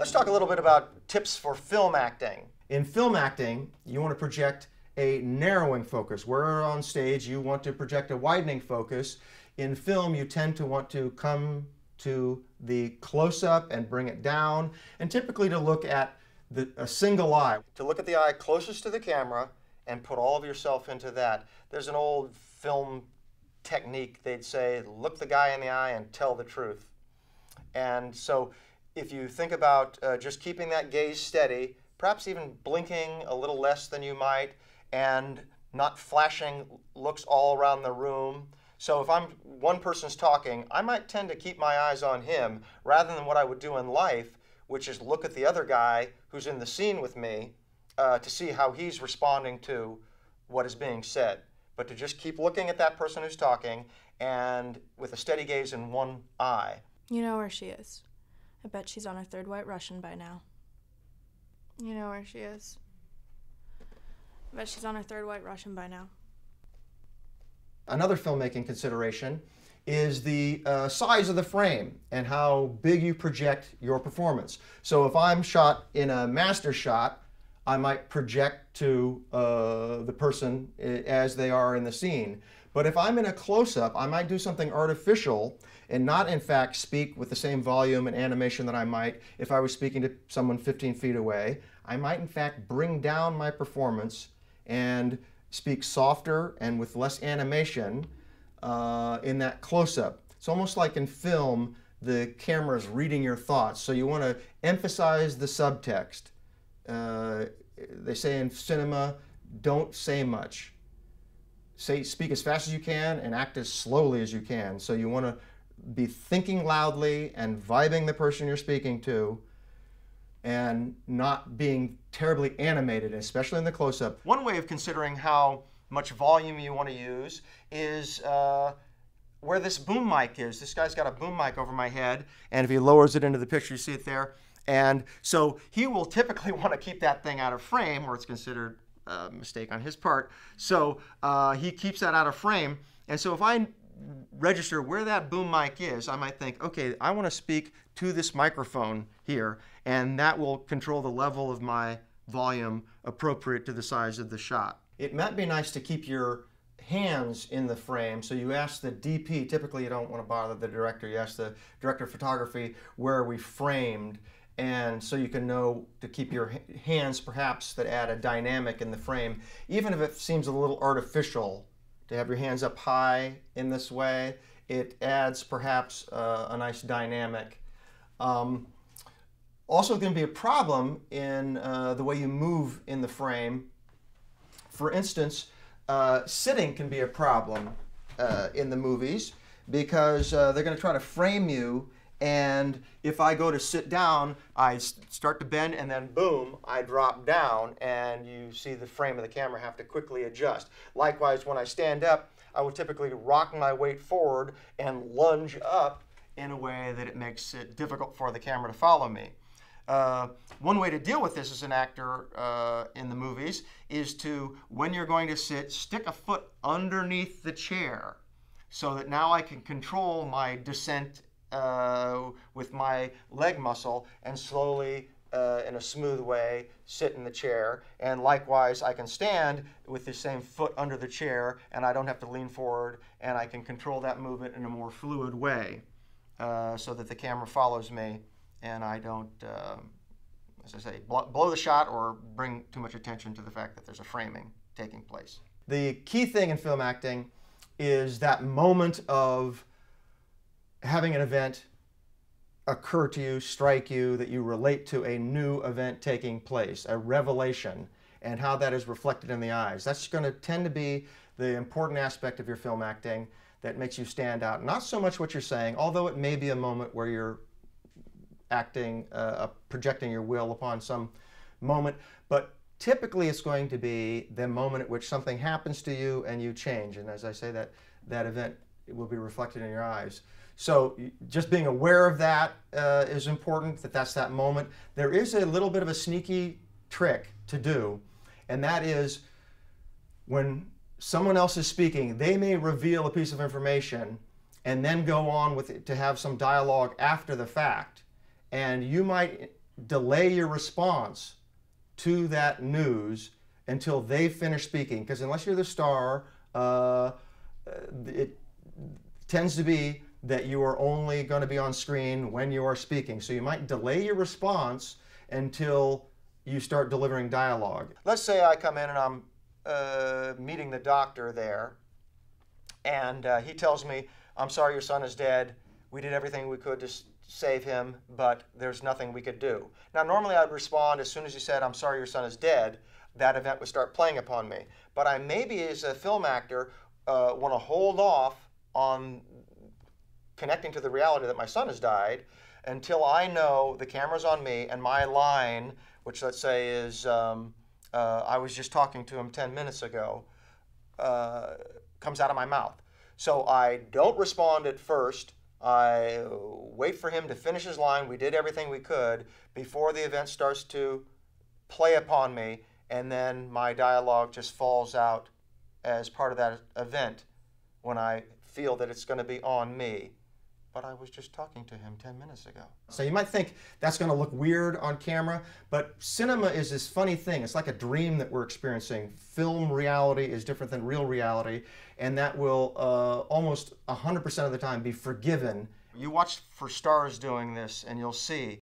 Let's talk a little bit about tips for film acting. In film acting, you want to project a narrowing focus. Where on stage you want to project a widening focus. In film, you tend to want to come to the close-up and bring it down, and typically to look at a single eye. To look at the eye closest to the camera and put all of yourself into that. There's an old film technique. They'd say, look the guy in the eye and tell the truth. And so if you think about just keeping that gaze steady, perhaps even blinking a little less than you might, and not flashing looks all around the room. So if one person's talking, I might tend to keep my eyes on him rather than what I would do in life, which is look at the other guy who's in the scene with me to see how he's responding to what is being said. But to just keep looking at that person who's talking and with a steady gaze in one eye. You know where she is. I bet she's on her third White Russian by now. You know where she is. I bet she's on her third White Russian by now. Another filmmaking consideration is the size of the frame and how big you project your performance. So if I'm shot in a master shot, I might project to the person as they are in the scene. But if I'm in a close-up, I might do something artificial and not, in fact, speak with the same volume and animation that I might if I was speaking to someone 15 feet away. I might, in fact, bring down my performance and speak softer and with less animation in that close-up. It's almost like in film, the camera is reading your thoughts, so you want to emphasize the subtext. They say in cinema, don't say much. Speak as fast as you can and act as slowly as you can. So you want to be thinking loudly and vibing the person you're speaking to and not being terribly animated, especially in the close-up. One way of considering how much volume you want to use is where this boom mic is. This guy's got a boom mic over my head, and if he lowers it into the picture, you see it there. And so he will typically want to keep that thing out of frame, or it's considered a mistake on his part. So he keeps that out of frame. And so if I register where that boom mic is, I might think, okay, I want to speak to this microphone here, and that will control the level of my volume appropriate to the size of the shot. It might be nice to keep your hands in the frame, so you ask the DP, typically you don't want to bother the director, you ask the director of photography, where are we framed? And so you can know to keep your hands perhaps that add a dynamic in the frame, even if it seems a little artificial to have your hands up high in this way. It adds perhaps a nice dynamic. Also going to be a problem in the way you move in the frame. For instance, sitting can be a problem in the movies because they're going to try to frame you, and if I go to sit down, I start to bend and then boom, I drop down, and you see the frame of the camera have to quickly adjust. Likewise, when I stand up, I will typically rock my weight forward and lunge up in a way that it makes it difficult for the camera to follow me. One way to deal with this as an actor in the movies is to, when you're going to sit, stick a foot underneath the chair so that now I can control my descent with my leg muscle and slowly, in a smooth way, sit in the chair. And likewise, I can stand with the same foot under the chair, and I don't have to lean forward, and I can control that movement in a more fluid way so that the camera follows me and I don't, as I say, blow the shot or bring too much attention to the fact that there's a framing taking place. The key thing in film acting is that moment of having an event occur to you, strike you, that you relate to a new event taking place, a revelation, and how that is reflected in the eyes. That's going to tend to be the important aspect of your film acting that makes you stand out. Not so much what you're saying, although it may be a moment where you're acting, projecting your will upon some moment, but typically it's going to be the moment at which something happens to you and you change. And as I say, that event will be reflected in your eyes. So just being aware of that is important, that's that moment. There is a little bit of a sneaky trick to do, and that is when someone else is speaking, they may reveal a piece of information and then go on with it to have some dialogue after the fact. And you might delay your response to that news until they finish speaking, because unless you're the star, it tends to be that you are only going to be on screen when you are speaking. So you might delay your response until you start delivering dialogue. Let's say I come in and I'm meeting the doctor there, and he tells me, "I'm sorry, your son is dead. We did everything we could to save him, but there's nothing we could do." Now, normally I'd respond as soon as you said, "I'm sorry, your son is dead," that event would start playing upon me. But I maybe, as a film actor, want to hold off on connecting to the reality that my son has died until I know the camera's on me and my line, which let's say is, I was just talking to him 10 minutes ago, comes out of my mouth. So I don't respond at first. I wait for him to finish his line. We did everything we could before the event starts to play upon me, and then my dialogue just falls out as part of that event when I feel that it's going to be on me. But I was just talking to him 10 minutes ago. So you might think that's going to look weird on camera, but cinema is this funny thing. It's like a dream that we're experiencing. Film reality is different than real reality, and that will almost 100% of the time be forgiven. You watch for stars doing this, and you'll see